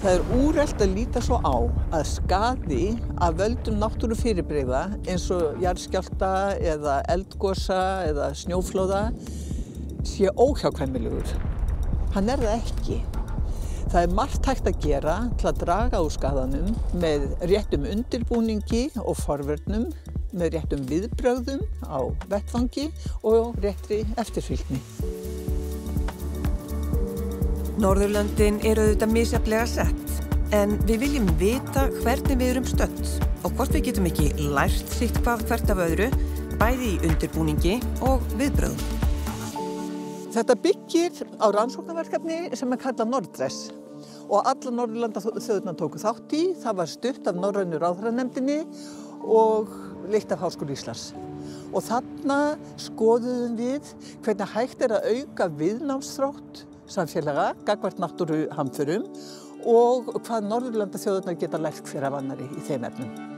Það úrelt að líta svo á að skaði af völdum náttúrufyrirbrigða eins og jarðskjálfta eða eldgosa eða snjóflóða sé óhjákvæmilegur. Hann það ekki. Það margt hægt að gera til að draga úr skaðanum með réttum undirbúningi og forvörnum, með réttum viðbrögðum á vettvangi og réttri eftirfylgni. Norðurlöndin eru auðvitað misjafnlega sett, en við viljum vita hvernig við erum stödd og hvort við getum ekki lært sitthvað hvert af öðru, bæði í undirbúningi og viðbrögðum. Þetta byggir á rannsóknarverkefni sem kallað Nordres og alla Norðurlandaþjóðirnar tóku þátt í. Það var stutt af Norrænu ráðherranefndinni og leitt af Háskóla Íslands. Og þarna skoðuðum við hvernig hægt að auka viðnámsþrótt samfélaga gagnvart náttúruhamförum og hvað Norðurlandaþjóðirnar geta lært hver af annarri í þeim efnum.